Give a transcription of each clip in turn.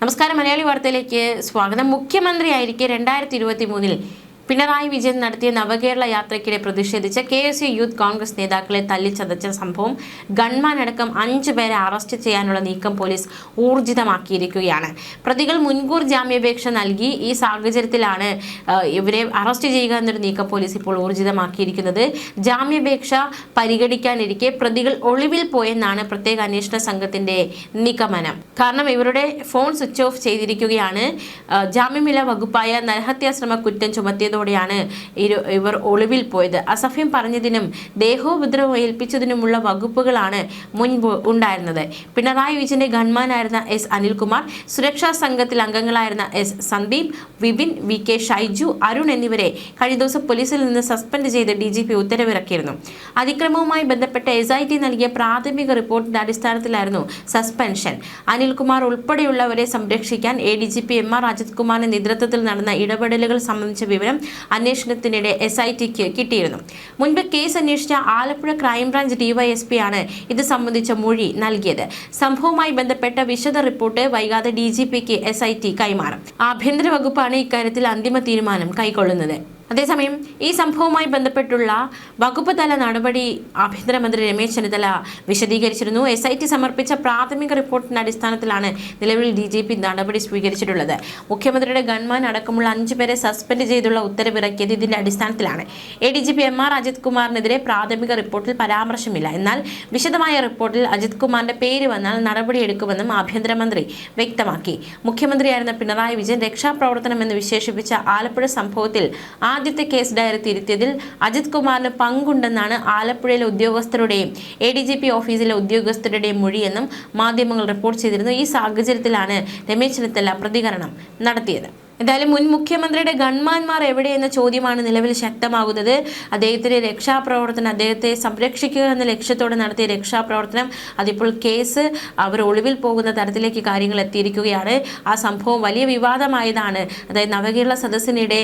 നമസ്കാരം, മലയാളി വാർത്തയിലേക്ക് സ്വാഗതം. മുഖ്യമന്ത്രിയായിരിക്കെ 2023 പിണറായി വിജയൻ നടത്തിയ നവകേരള യാത്രയ്ക്കിടെ പ്രതിഷേധിച്ച് KSU യൂത്ത് കോൺഗ്രസ് നേതാക്കളെ തല്ലിച്ചതച്ച സംഭവം ഗൺമാൻ അടക്കം 5 പേരെ അറസ്റ്റ് ചെയ്യാനുള്ള നീക്കം പോലീസ് ഊർജിതമാക്കിയിരിക്കുകയാണ്. പ്രതികൾ മുൻകൂർ ജാമ്യാപേക്ഷ നൽകി. ഈ സാഹചര്യത്തിലാണ് ഇവരെ അറസ്റ്റ് ചെയ്യുക എന്നൊരു നീക്കം പോലീസ് ഇപ്പോൾ ഊർജിതമാക്കിയിരിക്കുന്നത്. ജാമ്യാപേക്ഷ പരിഗണിക്കാനിരിക്കെ പ്രതികൾ ഒളിവിൽ പോയെന്നാണ് പ്രത്യേക അന്വേഷണ സംഘത്തിന്റെ നിഗമനം. കാരണം ഇവരുടെ ഫോൺ സ്വിച്ച് ഓഫ് ചെയ്തിരിക്കുകയാണ്. ജാമ്യമില്ലാ വകുപ്പായ നരഹത്യാശ്രമ കുറ്റം ചുമത്തിയത് ഇവർ ഒളിവിൽ പോയത്. അസഭ്യം പറഞ്ഞതിനും ദേഹോപദ്രവം ഏൽപ്പിച്ചതിനുമുള്ള വകുപ്പുകളാണ് മുൻപ് ഉണ്ടായിരുന്നത്. പിണറായി വിജയന്റെ ഗൺമാനായിരുന്ന എസ് അനിൽകുമാർ, സുരക്ഷാ സംഘത്തിൽ അംഗങ്ങളായിരുന്ന എസ് സന്ദീപ്, വിപിൻ, VK ഷൈജു, അരുൺ എന്നിവരെ കഴിഞ്ഞ ദിവസം പോലീസിൽ നിന്ന് സസ്പെൻഡ് ചെയ്ത് DGP ഉത്തരവിറക്കിയിരുന്നു. അതിക്രമവുമായി ബന്ധപ്പെട്ട് SIT നൽകിയ പ്രാഥമിക റിപ്പോർട്ടിന്റെ അടിസ്ഥാനത്തിലായിരുന്നു സസ്പെൻഷൻ. അനിൽകുമാർ ഉൾപ്പെടെയുള്ളവരെ സംരക്ഷിക്കാൻ ADGP MR അജിത് കുമാറിന്റെ നേതൃത്വത്തിൽ നടന്ന ഇടപെടലുകൾ സംബന്ധിച്ച വിവരം അന്വേഷണത്തിനിടെ SITക്ക് കിട്ടിയിരുന്നു. മുൻപ് കേസ് അന്വേഷിച്ച ആലപ്പുഴ ക്രൈംബ്രാഞ്ച് DYSP ആണ് ഇത് സംബന്ധിച്ച മൊഴി നൽകിയത്. സംഭവവുമായി ബന്ധപ്പെട്ട വിശദ റിപ്പോർട്ട് വൈകാതെ DGPക്ക് SIT കൈമാറും. ആഭ്യന്തര വകുപ്പാണ് ഇക്കാര്യത്തിൽ അന്തിമ തീരുമാനം കൈക്കൊള്ളുന്നത്. അതേസമയം ഈ സംഭവവുമായി ബന്ധപ്പെട്ടുള്ള വകുപ്പ് തല നടപടി ആഭ്യന്തരമന്ത്രി രമേശ് ചെന്നിത്തല വിശദീകരിച്ചിരുന്നു. SIT സമർപ്പിച്ച പ്രാഥമിക റിപ്പോർട്ടിന്റെ അടിസ്ഥാനത്തിലാണ് നിലവിൽ DGP നടപടി സ്വീകരിച്ചിട്ടുള്ളത്. മുഖ്യമന്ത്രിയുടെ ഗൺമാൻ അടക്കമുള്ള 5 പേരെ സസ്പെൻഡ് ചെയ്തുള്ള ഉത്തരവിറക്കിയത് ഇതിന്റെ അടിസ്ഥാനത്തിലാണ്. ADGP MR അജിത് കുമാറിനെതിരെ പ്രാഥമിക റിപ്പോർട്ടിൽ പരാമർശമില്ല. എന്നാൽ വിശദമായ റിപ്പോർട്ടിൽ അജിത് കുമാറിന്റെ പേര് വന്നാൽ നടപടിയെടുക്കുമെന്നും ആഭ്യന്തരമന്ത്രി വ്യക്തമാക്കി. മുഖ്യമന്ത്രിയായിരുന്ന പിണറായി വിജയൻ രക്ഷാപ്രവർത്തനം എന്ന് വിശേഷിപ്പിച്ച ആലപ്പുഴ സംഭവത്തിൽ ആദ്യത്തെ കേസ് ഡയറി തിരുത്തിയതിൽ അജിത് കുമാറിന് പങ്കുണ്ടെന്നാണ് ആലപ്പുഴയിലെ ഉദ്യോഗസ്ഥരുടെയും ADGP ഓഫീസിലെ ഉദ്യോഗസ്ഥരുടെയും മൊഴിയെന്നും മാധ്യമങ്ങൾ റിപ്പോർട്ട് ചെയ്തിരുന്നു. ഈ സാഹചര്യത്തിലാണ് രമേശ് ചെന്നിത്തല പ്രതികരണം നടത്തിയത്. എന്തായാലും മുൻ മുഖ്യമന്ത്രിയുടെ ഗൺമാന്മാർ എവിടെയെന്ന ചോദ്യമാണ് നിലവിൽ ശക്തമാകുന്നത്. അദ്ദേഹത്തിന്റെ രക്ഷാപ്രവർത്തനം, അദ്ദേഹത്തെ സംരക്ഷിക്കുക എന്ന ലക്ഷ്യത്തോടെ നടത്തിയ രക്ഷാപ്രവർത്തനം, അതിപ്പോൾ കേസ് അവർ ഒളിവിൽ പോകുന്ന തരത്തിലേക്ക് കാര്യങ്ങൾ എത്തിയിരിക്കുകയാണ്. ആ സംഭവം വലിയ വിവാദമായതാണ്. അതായത് നവകേരള സദസ്സിനിടെ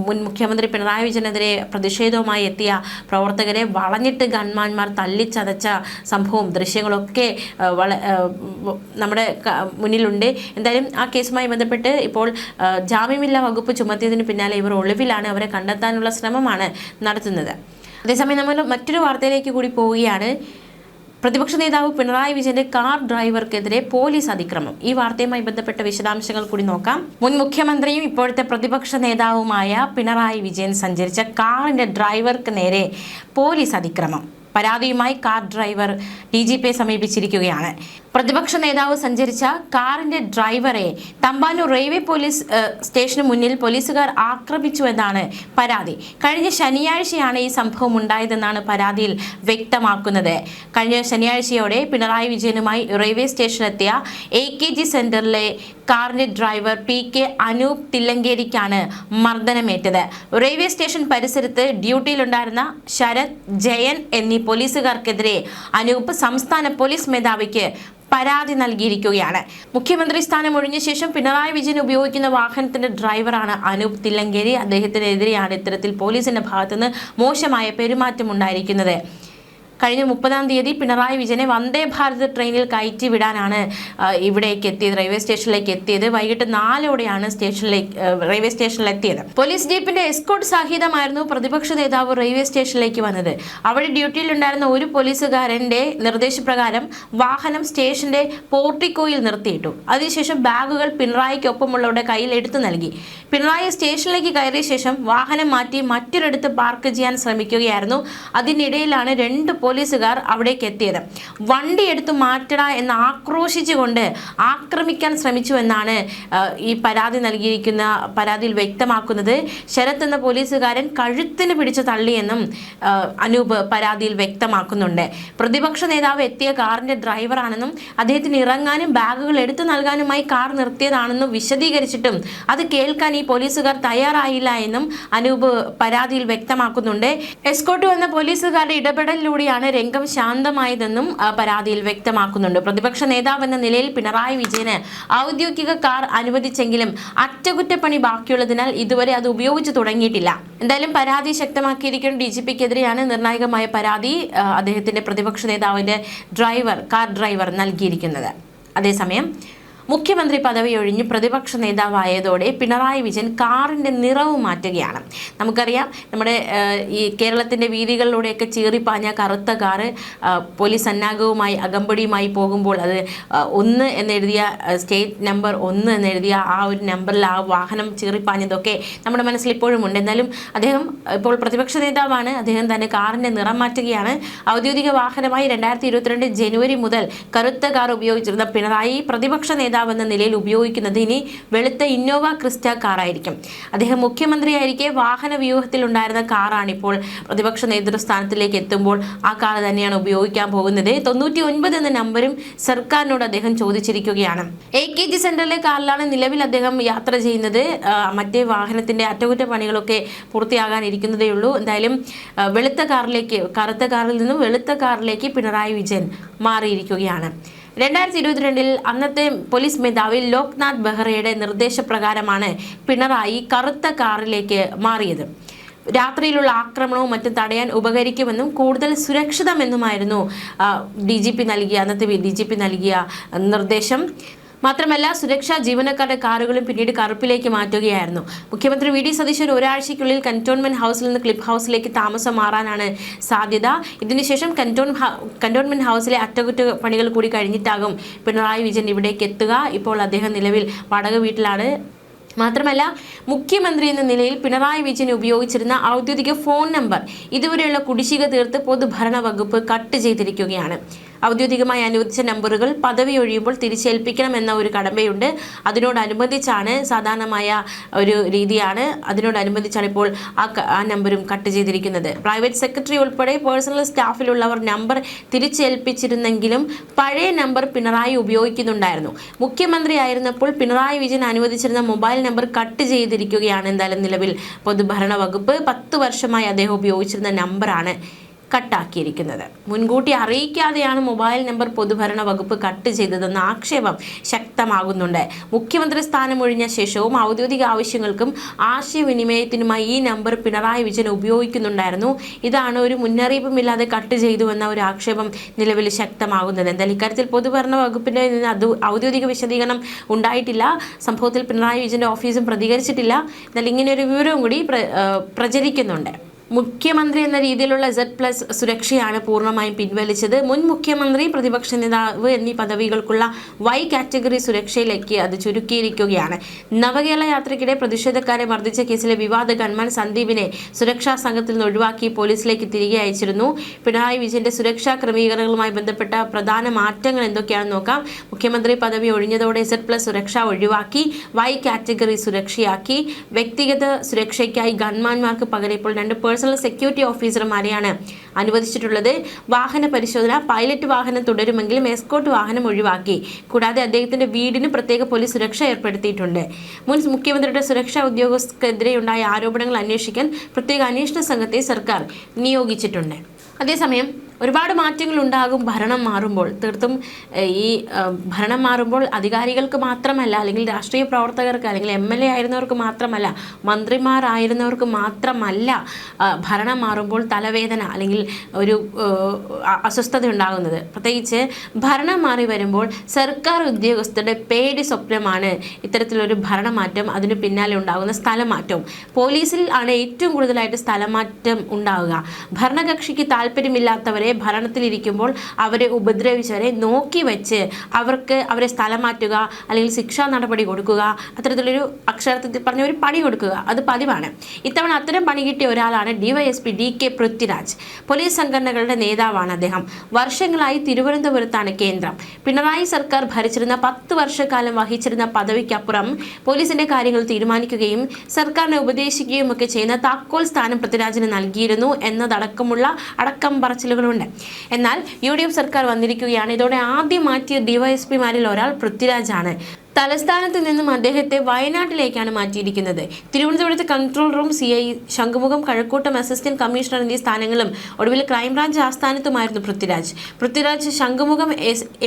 മുൻ മുഖ്യമന്ത്രി പിണറായി വിജയനെതിരെ പ്രതിഷേധവുമായി എത്തിയ പ്രവർത്തകരെ വളഞ്ഞിട്ട് ഗൺമാന്മാർ തല്ലിച്ചതച്ച സംഭവവും ദൃശ്യങ്ങളൊക്കെ നമ്മുടെ മുന്നിലുണ്ട്. എന്തായാലും ആ കേസുമായി ബന്ധപ്പെട്ട് ഇപ്പോൾ ജാമ്യമില്ലാ വകുപ്പ് ചുമത്തിയതിന് പിന്നാലെ ഇവർ ഒളിവിലാണ്. അവരെ കണ്ടെത്താനുള്ള ശ്രമമാണ് നടത്തുന്നത്. അതേസമയം നമ്മൾ മറ്റൊരു വാർത്തയിലേക്ക് കൂടി പോവുകയാണ്. പ്രതിപക്ഷ നേതാവ് പിണറായി വിജയന്റെ കാർ ഡ്രൈവർക്കെതിരെ പോലീസ് അതിക്രമം. ഈ വാർത്തയുമായി ബന്ധപ്പെട്ട വിശദാംശങ്ങൾ കൂടി നോക്കാം. മുൻ മുഖ്യമന്ത്രിയും ഇപ്പോഴത്തെ പ്രതിപക്ഷ നേതാവുമായ പിണറായി വിജയൻ സഞ്ചരിച്ച കാറിന്റെ ഡ്രൈവർക്ക് നേരെ പോലീസ് അതിക്രമം. പരാതിയുമായി കാർ ഡ്രൈവർ DGPയെ സമീപിച്ചിരിക്കുകയാണ്. പ്രതിപക്ഷ നേതാവ് സഞ്ചരിച്ച കാറിന്റെ ഡ്രൈവറെ തമ്പാനൂർ റെയിൽവേ പോലീസ് സ്റ്റേഷന് മുന്നിൽ പോലീസുകാർ ആക്രമിച്ചുവെന്നാണ് പരാതി. കഴിഞ്ഞ ശനിയാഴ്ചയാണ് ഈ സംഭവം ഉണ്ടായതെന്നാണ് പരാതിയിൽ വ്യക്തമാക്കുന്നത്. കഴിഞ്ഞ ശനിയാഴ്ചയോടെ പിണറായി വിജയനുമായി റെയിൽവേ സ്റ്റേഷനിലെത്തിയ AKG സെന്ററിലെ കാറിന്റെ ഡ്രൈവർ PK അനൂപ് തില്ലങ്കേരിക്കാണ് മർദ്ദനമേറ്റത്. റെയിൽവേ സ്റ്റേഷൻ പരിസരത്ത് ഡ്യൂട്ടിയിലുണ്ടായിരുന്ന ശരത്, ജയൻ എന്നീ പോലീസുകാർക്കെതിരെ അനൂപ് സംസ്ഥാന പോലീസ് മേധാവിക്ക് പരാതി നൽകിയിരിക്കുകയാണ്. മുഖ്യമന്ത്രി സ്ഥാനം ഒഴിഞ്ഞ ശേഷം പിണറായി വിജയൻ ഉപയോഗിക്കുന്ന വാഹനത്തിന്റെ ഡ്രൈവറാണ് അനൂപ് തില്ലങ്കേരി. അദ്ദേഹത്തിനെതിരെയാണ് ഇത്തരത്തിൽ പോലീസിന്റെ ഭാഗത്തുനിന്ന് മോശമായ പെരുമാറ്റം ഉണ്ടായിരിക്കുന്നത്. കഴിഞ്ഞ 30-ാം തീയതി പിണറായി വിജയനെ വന്ദേ ഭാരത് ട്രെയിനിൽ കയറ്റി വിടാനാണ് ഇവിടേക്ക് എത്തിയത്, റെയിൽവേ സ്റ്റേഷനിലേക്ക് എത്തിയത്. വൈകിട്ട് 4ഓടെയാണ് റെയിൽവേ സ്റ്റേഷനിൽ എത്തിയത്. പോലീസ് ജീപ്പിന്റെ എസ്കോർട്ട് സഹിതമായിരുന്നു പ്രതിപക്ഷ നേതാവ് റെയിൽവേ സ്റ്റേഷനിലേക്ക് വന്നത്. അവിടെ ഡ്യൂട്ടിയിലുണ്ടായിരുന്ന ഒരു പോലീസുകാരന്റെ നിർദ്ദേശപ്രകാരം വാഹനം സ്റ്റേഷന്റെ പോർട്ടിക്കോയിൽ നിർത്തിയിട്ടു. അതിനുശേഷം ബാഗുകൾ പിണറായിക്കൊപ്പമുള്ളവരുടെ കയ്യിൽ എടുത്തു നൽകി. പിണറായി സ്റ്റേഷനിലേക്ക് കയറിയ ശേഷം വാഹനം മാറ്റി മറ്റൊരിടത്ത് പാർക്ക് ചെയ്യാൻ ശ്രമിക്കുകയായിരുന്നു. അതിനിടയിലാണ് 2 പോലീസുകാർ അവിടേക്ക് എത്തിയത്. വണ്ടി എടുത്തു മാറ്റട എന്ന് ആക്രോശിച്ചുകൊണ്ട് ആക്രമിക്കാൻ ശ്രമിച്ചു എന്നാണ് ഈ പരാതി നൽകിയിരിക്കുന്ന പരാതിയിൽ വ്യക്തമാക്കുന്നത്. ശരത് എന്ന പോലീസുകാരൻ കഴുത്തിന് പിടിച്ചു തള്ളിയെന്നും അനൂപ് പരാതിയിൽ വ്യക്തമാക്കുന്നുണ്ട്. പ്രതിപക്ഷ നേതാവ് എത്തിയ കാറിന്റെ ഡ്രൈവറാണെന്നും അദ്ദേഹത്തിന് ഇറങ്ങാനും ബാഗുകൾ എടുത്തു നൽകാനുമായി കാർ നിർത്തിയതാണെന്നും വിശദീകരിച്ചിട്ടും അത് കേൾക്കാൻ ഈ പോലീസുകാർ തയ്യാറായില്ല എന്നും അനൂപ് പരാതിയിൽ വ്യക്തമാക്കുന്നുണ്ട്. എസ്കോർട്ട് വന്ന പോലീസുകാരുടെ ഇടപെടലിലൂടെയാണ് രംഗം ശാന്തമായതെന്നും പരാതിയിൽ വ്യക്തമാക്കുന്നുണ്ട്. പ്രതിപക്ഷ നേതാവ് എന്ന നിലയിൽ പിണറായി വിജയന് ഔദ്യോഗിക കാർ അനുവദിച്ചെങ്കിലും അറ്റകുറ്റപ്പണി ബാക്കിയുള്ളതിനാൽ ഇതുവരെ അത് ഉപയോഗിച്ചു തുടങ്ങിയിട്ടില്ല. എന്തായാലും പരാതി ശക്തമാക്കിയിരിക്കുന്ന DGPക്കെതിരെയാണ് നിർണായകമായ പരാതി അദ്ദേഹത്തിന്റെ പ്രതിപക്ഷ നേതാവിന്റെ കാർ ഡ്രൈവർ നൽകിയിരിക്കുന്നത്. അതേസമയം മുഖ്യമന്ത്രി പദവി ഒഴിഞ്ഞ് പ്രതിപക്ഷ നേതാവായതോടെ പിണറായി വിജയൻ കാറിന്റെ നിറവ് മാറ്റുകയാണ്. നമുക്കറിയാം, നമ്മുടെ ഈ കേരളത്തിന്റെ വീതികളിലൂടെയൊക്കെ ചീറിപ്പാഞ്ഞ കറുത്ത കാറ് പോലീസ് സന്നാഹവുമായി അകമ്പടിയുമായി പോകുമ്പോൾ അത് 1 എന്നെഴുതിയ സ്റ്റേറ്റ് നമ്പർ 1 എന്നെഴുതിയ ആ ഒരു നമ്പറിൽ ആ വാഹനം ചീറിപ്പാഞ്ഞതൊക്കെ നമ്മുടെ മനസ്സിൽ ഇപ്പോഴും ഉണ്ട്. എന്നാലും അദ്ദേഹം ഇപ്പോൾ പ്രതിപക്ഷ നേതാവാണ്. അദ്ദേഹം തന്നെ കാറിന്റെ നിറം മാറ്റുകയാണ്. ഔദ്യോഗിക വാഹനമായി 2022 ജനുവരി മുതൽ കറുത്ത കാർ ഉപയോഗിച്ചിരുന്ന പിണറായി പ്രതിപക്ഷ നേതാവെന്ന നിലയിൽ ഉപയോഗിക്കുന്നത് ഇനി വെളുത്ത ഇന്നോവ ക്രിസ്റ്റ കാറായിരിക്കും. അദ്ദേഹം മുഖ്യമന്ത്രിയായിരിക്കെ വാഹന വ്യൂഹത്തിൽ ഉണ്ടായിരുന്ന കാറാണിപ്പോൾ പ്രതിപക്ഷ നേതൃസ്ഥാനത്തിലേക്ക് എത്തുമ്പോൾ ആ കാർ തന്നെയാണ് ഉപയോഗിക്കാൻ പോകുന്നത്. 99 എന്ന നമ്പരും സർക്കാരിനോട് അദ്ദേഹം ചോദിച്ചിരിക്കുകയാണ്. AKG സെന്ററിലെ കാറിലാണ് നിലവിൽ അദ്ദേഹം യാത്ര ചെയ്യുന്നത്. മറ്റേ വാഹനത്തിന്റെ അറ്റകുറ്റപ്പണികളൊക്കെ പൂർത്തിയാകാനിരിക്കുന്നതേ ഉള്ളൂ. എന്തായാലും കറുത്ത കാറിൽ നിന്നും വെളുത്ത കാറിലേക്ക് പിണറായി വിജയൻ മാറിയിരിക്കുകയാണ്. 2022 അന്നത്തെ പോലീസ് മേധാവി ലോക്നാഥ് ബെഹ്റയുടെ നിർദ്ദേശപ്രകാരമാണ് പിണറായി കറുത്ത കാറിലേക്ക് മാറിയത്. രാത്രിയിലുള്ള ആക്രമണവും മറ്റും തടയാൻ ഉപകരിക്കുമെന്നും കൂടുതൽ സുരക്ഷിതമെന്നുമായിരുന്നു അന്നത്തെ DGP നൽകിയ നിർദ്ദേശം. മാത്രമല്ല, സുരക്ഷാ ജീവനക്കാരുടെ കാറുകളും പിന്നീട് കറുപ്പിലേക്ക് മാറ്റുകയായിരുന്നു. മുഖ്യമന്ത്രി VD സതീശൻ ഒരാഴ്ചയ്ക്കുള്ളിൽ കന്റോൺമെന്റ് ഹൗസിൽ നിന്ന് ക്ലിഫ് ഹൗസിലേക്ക് താമസം മാറാനാണ് സാധ്യത. ഇതിനുശേഷം കന്റോൺമെന്റ് ഹൗസിലെ അറ്റകുറ്റപ്പണികൾ കൂടി കഴിഞ്ഞിട്ടാകും പിണറായി വിജയൻ ഇവിടേക്ക് എത്തുക. ഇപ്പോൾ അദ്ദേഹം നിലവിൽ വാടക വീട്ടിലാണ്. മാത്രമല്ല, മുഖ്യമന്ത്രി എന്ന നിലയിൽ പിണറായി വിജയൻ ഉപയോഗിച്ചിരുന്ന ഔദ്യോഗിക ഫോൺ നമ്പർ ഇതുവരെയുള്ള കുടിശ്ശിക തീർത്ത് പൊതുഭരണ വകുപ്പ് കട്ട് ചെയ്തിരിക്കുകയാണ്. ഔദ്യോഗികമായി അനുവദിച്ച നമ്പറുകൾ പദവി ഒഴിയുമ്പോൾ തിരിച്ചേൽപ്പിക്കണമെന്ന ഒരു കടമ്പയുണ്ട്. അതിനോടനുബന്ധിച്ചാണ് സാധാരണമായ ഒരു രീതിയാണ്. അതിനോടനുബന്ധിച്ചാണ് ഇപ്പോൾ ആ നമ്പരും കട്ട് ചെയ്തിരിക്കുന്നത്. പ്രൈവറ്റ് സെക്രട്ടറി ഉൾപ്പെടെ പേഴ്സണൽ സ്റ്റാഫിലുള്ളവർ നമ്പർ തിരിച്ചേൽപ്പിച്ചിരുന്നെങ്കിലും പഴയ നമ്പർ പിണറായി ഉപയോഗിക്കുന്നുണ്ടായിരുന്നു. മുഖ്യമന്ത്രി ആയിരുന്നപ്പോൾ പിണറായി വിജയൻ അനുവദിച്ചിരുന്ന മൊബൈൽ നമ്പർ കട്ട് ചെയ്തിരിക്കുകയാണ്. എന്തായാലും നിലവിൽ പൊതുഭരണ വകുപ്പ് 10 വർഷമായി അദ്ദേഹം ഉപയോഗിച്ചിരുന്ന നമ്പറാണ് കട്ടാക്കിയിരിക്കുന്നത്. മുൻകൂട്ടി അറിയിക്കാതെയാണ് മൊബൈൽ നമ്പർ പൊതുഭരണ വകുപ്പ് കട്ട് ചെയ്തതെന്ന ആക്ഷേപം ശക്തമാകുന്നുണ്ട്. മുഖ്യമന്ത്രി സ്ഥാനം ഒഴിഞ്ഞ ശേഷവും ഔദ്യോഗിക ആവശ്യങ്ങൾക്കും ആശയവിനിമയത്തിനുമായി ഈ നമ്പർ പിണറായി വിജയൻ ഉപയോഗിക്കുന്നുണ്ടായിരുന്നു. ഇതാണ് ഒരു മുന്നറിയിപ്പുമില്ലാതെ കട്ട് ചെയ്തുവെന്ന ഒരു ആക്ഷേപം നിലവിൽ ശക്തമാകുന്നത്. എന്തായാലും ഇക്കാര്യത്തിൽ പൊതുഭരണ വകുപ്പിന്റെ ഔദ്യോഗിക വിശദീകരണം ഉണ്ടായിട്ടില്ല. സംഭവത്തിൽ പിണറായി വിജയന്റെ ഓഫീസും പ്രതികരിച്ചിട്ടില്ല. എന്നാൽ ഇങ്ങനെ ഒരു വിവരവും കൂടി പ്രചരിക്കുന്നുണ്ട്. മുഖ്യമന്ത്രി എന്ന രീതിയിലുള്ള Z+ സുരക്ഷയാണ് പൂർണ്ണമായും പിൻവലിച്ചത്. മുൻ മുഖ്യമന്ത്രി, പ്രതിപക്ഷ നേതാവ് എന്നീ പദവികൾക്കുള്ള Y കാറ്റഗറി സുരക്ഷയിലേക്ക് അത് ചുരുക്കിയിരിക്കുകയാണ്. നവകേരള യാത്രയ്ക്കിടെ പ്രതിഷേധക്കാരെ മർദ്ദിച്ച കേസിലെ വിവാദ ഗൺമാൻ സന്ദീപിനെ സുരക്ഷാ സംഘത്തിൽ നിന്ന് ഒഴിവാക്കി പോലീസിലേക്ക് തിരികെ അയച്ചിരുന്നു. പിണറായി വിജയന്റെ സുരക്ഷാ ക്രമീകരണങ്ങളുമായി ബന്ധപ്പെട്ട പ്രധാന മാറ്റങ്ങൾ എന്തൊക്കെയാണെന്ന് നോക്കാം. മുഖ്യമന്ത്രി പദവി ഒഴിഞ്ഞതോടെ Z+ സുരക്ഷ ഒഴിവാക്കി Y കാറ്റഗറി സുരക്ഷയാക്കി. വ്യക്തിഗത സുരക്ഷയ്ക്കായി ഗൺമാന്മാർക്ക് പകരം ഇപ്പോൾ 2 പേഴ്സണൽ സെക്യൂരിറ്റി ഓഫീസർമാരെയാണ് അനുവദിച്ചിട്ടുള്ളത്. വാഹന പരിശോധന, പൈലറ്റ് വാഹനം തുടരുമെങ്കിലും എസ്കോർട്ട് വാഹനം ഒഴിവാക്കി. കൂടാതെ അദ്ദേഹത്തിന്റെ വീടിന് പ്രത്യേക പോലീസ് സുരക്ഷ ഏർപ്പെടുത്തിയിട്ടുണ്ട്. മുൻ മുഖ്യമന്ത്രിയുടെ സുരക്ഷാ ഉദ്യോഗസ്ഥർക്കെതിരെയുണ്ടായ ആരോപണങ്ങൾ അന്വേഷിക്കാൻ പ്രത്യേക അന്വേഷണ സംഘത്തെ സർക്കാർ നിയോഗിച്ചിട്ടുണ്ട്. അതേസമയം ഒരുപാട് മാറ്റങ്ങൾ ഉണ്ടാകും ഭരണം മാറുമ്പോൾ. തീർത്തും ഈ ഭരണം മാറുമ്പോൾ അധികാരികൾക്ക് മാത്രമല്ല, അല്ലെങ്കിൽ രാഷ്ട്രീയ പ്രവർത്തകർക്ക്, അല്ലെങ്കിൽ MLA ആയിരുന്നവർക്ക് മാത്രമല്ല, മന്ത്രിമാരായിരുന്നവർക്ക് മാത്രമല്ല ഭരണം മാറുമ്പോൾ തലവേദന അല്ലെങ്കിൽ ഒരു അസ്വസ്ഥത ഉണ്ടാകുന്നത്. പ്രത്യേകിച്ച് ഭരണം മാറി വരുമ്പോൾ സർക്കാർ ഉദ്യോഗസ്ഥരുടെ പേടി സ്വപ്നമാണ് ഇത്തരത്തിലൊരു ഭരണമാറ്റം, അതിന് പിന്നാലെ ഉണ്ടാകുന്ന സ്ഥലമാറ്റവും. പോലീസിൽ ആണ് ഏറ്റവും കൂടുതലായിട്ട് സ്ഥലമാറ്റം ഉണ്ടാവുക. ഭരണകക്ഷിക്ക് താല്പര്യമില്ലാത്തവരെ ഭരണത്തിലിരിക്കുമ്പോൾ അവരെ ഉപദ്രവിച്ചവരെ നോക്കി വെച്ച് അവരെ സ്ഥലം മാറ്റുക, അല്ലെങ്കിൽ ശിക്ഷാ നടപടി കൊടുക്കുക, അത്തരത്തിലൊരു അക്ഷരത്തിൽ പറഞ്ഞ ഒരു പണി കൊടുക്കുക, അത് പതിവാണ്. ഇത്തവണ അത്തരം പണി കിട്ടിയ ഒരാളാണ് DYSP DK പൃഥ്വിരാജ്. പോലീസ് സംഘടനകളുടെ നേതാവാണ് അദ്ദേഹം. വർഷങ്ങളായി തിരുവനന്തപുരത്താണ് കേന്ദ്രം. പിണറായി സർക്കാർ ഭരിച്ചിരുന്ന 10 വർഷക്കാലം വഹിച്ചിരുന്ന പദവിക്കപ്പുറം പോലീസിന്റെ കാര്യങ്ങൾ തീരുമാനിക്കുകയും സർക്കാരിനെ ഉപദേശിക്കുകയും ഒക്കെ ചെയ്യുന്ന താക്കോൽ സ്ഥാനം പൃഥ്വിരാജിന് നൽകിയിരുന്നു എന്നതടക്കമുള്ള അടക്കം പറച്ചിലുകളുണ്ട്. എന്നാൽ UDF സർക്കാർ വന്നിരിക്കുകയാണ്. ഇതോടെ ആദ്യം മാറ്റിയ DYSPമാരിൽ ഒരാൾ പൃഥ്വിരാജാണ്. തലസ്ഥാനത്ത് നിന്നും അദ്ദേഹത്തെ വയനാട്ടിലേക്കാണ് മാറ്റിയിരിക്കുന്നത്. തിരുവനന്തപുരത്ത് കൺട്രോൾ റൂം CI, ശംഖുമുഖം, കഴക്കൂട്ടം അസിസ്റ്റന്റ് കമ്മീഷണർ എന്നീ സ്ഥാനങ്ങളും ഒടുവിൽ ക്രൈംബ്രാഞ്ച് ആസ്ഥാനത്തുമായിരുന്നു പൃഥ്വിരാജ് ശംഖുമുഖം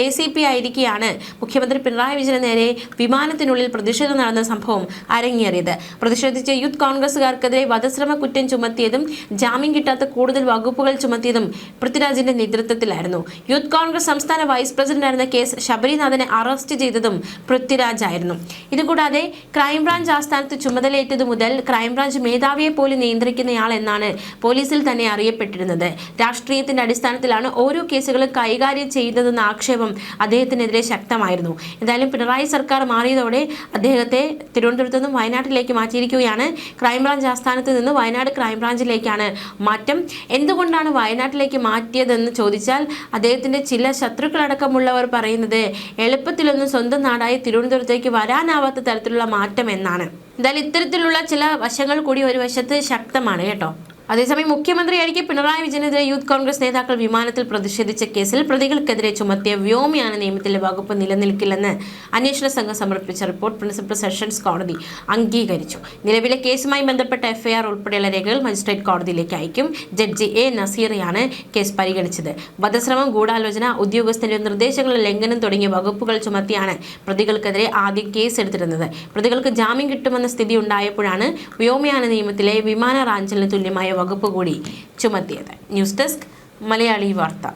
ACP ആയിരിക്കെയാണ് മുഖ്യമന്ത്രി പിണറായി വിജയന് നേരെ വിമാനത്തിനുള്ളിൽ പ്രതിഷേധം നടന്ന സംഭവം അരങ്ങേറിയത്. പ്രതിഷേധിച്ച യൂത്ത് കോൺഗ്രസുകാർക്കെതിരെ വധശ്രമ കുറ്റം ചുമത്തിയതും ജാമ്യം കിട്ടാത്ത കൂടുതൽ വകുപ്പുകൾ ചുമത്തിയതും പൃഥ്വിരാജിന്റെ നേതൃത്വത്തിലായിരുന്നു. യൂത്ത് കോൺഗ്രസ് സംസ്ഥാന വൈസ് പ്രസിഡന്റായിരുന്ന KS ശബരിനാഥനെ അറസ്റ്റ് ചെയ്തതും പൃഥ്വിരാജ് പൃഥ്വിരാജ് ആയിരുന്നു. ഇതുകൂടാതെ ക്രൈംബ്രാഞ്ച് ആസ്ഥാനത്ത് ചുമതലയേറ്റതു മുതൽ ക്രൈംബ്രാഞ്ച് മേധാവിയെ പോലും നിയന്ത്രിക്കുന്നയാൾ എന്നാണ് പോലീസിൽ തന്നെ അറിയപ്പെട്ടിരുന്നത്. രാഷ്ട്രീയത്തിന്റെ അടിസ്ഥാനത്തിലാണ് ഓരോ കേസുകളും കൈകാര്യം ചെയ്യുന്നതെന്ന ആക്ഷേപം അദ്ദേഹത്തിനെതിരെ ശക്തമായിരുന്നു. എന്തായാലും പിണറായി സർക്കാർ മാറിയതോടെ അദ്ദേഹത്തെ തിരുവനന്തപുരത്തു നിന്നും വയനാട്ടിലേക്ക് മാറ്റിയിരിക്കുകയാണ്. ക്രൈംബ്രാഞ്ച് ആസ്ഥാനത്ത് നിന്ന് വയനാട് ക്രൈംബ്രാഞ്ചിലേക്കാണ് മാറ്റം. എന്തുകൊണ്ടാണ് വയനാട്ടിലേക്ക് മാറ്റിയതെന്ന് ചോദിച്ചാൽ അദ്ദേഹത്തിന്റെ ചില ശത്രുക്കളടക്കമുള്ളവർ പറയുന്നത് എളുപ്പത്തിലൊന്നും സ്വന്തം നാടായി തിരുവനന്തപുരത്തേക്ക് വരാനാവാത്ത തരത്തിലുള്ള മാറ്റം എന്നാണ്. എന്തായാലും ഇത്തരത്തിലുള്ള ചില വശങ്ങൾ കൂടി ഒരു വശത്ത് ശക്തമാണ് കേട്ടോ. അതേസമയം മുഖ്യമന്ത്രിയായിരിക്കെ പിണറായി വിജയനെതിരെ യൂത്ത് കോൺഗ്രസ് നേതാക്കൾ വിമാനത്തിൽ പ്രതിഷേധിച്ച കേസിൽ പ്രതികൾക്കെതിരെ ചുമത്തിയ വ്യോമയാന നിയമത്തിലെ വകുപ്പ് നിലനിൽക്കില്ലെന്ന് അന്വേഷണ സംഘം സമർപ്പിച്ച റിപ്പോർട്ട് പ്രിൻസിപ്പൽ സെഷൻസ് കോടതി അംഗീകരിച്ചു. നിലവിലെ കേസുമായി ബന്ധപ്പെട്ട എഫ്ഐആർ ഉൾപ്പെടെയുള്ള രേഖകൾ മജിസ്ട്രേറ്റ് കോടതിയിലേക്ക് അയക്കും. ജഡ്ജി എ നസീറയാണ് കേസ് പരിഗണിച്ചത്. വധശ്രമം, ഗൂഢാലോചന, ഉദ്യോഗസ്ഥന്റെ നിർദ്ദേശങ്ങളുടെ ലംഘനം തുടങ്ങിയ വകുപ്പുകൾ ചുമത്തിയാണ് പ്രതികൾക്കെതിരെ ആദ്യം കേസ് എടുത്തിരുന്നത്. പ്രതികൾക്ക് ജാമ്യം കിട്ടുമെന്ന സ്ഥിതി ഉണ്ടായപ്പോഴാണ് വ്യോമയാന നിയമത്തിലെ വിമാന റാഞ്ചലിന് തുല്യമായ വകുപ്പ് കൂടി ചുമത്തിയത്. ന്യൂസ് ഡെസ്ക് മലയാളി വാർത്ത.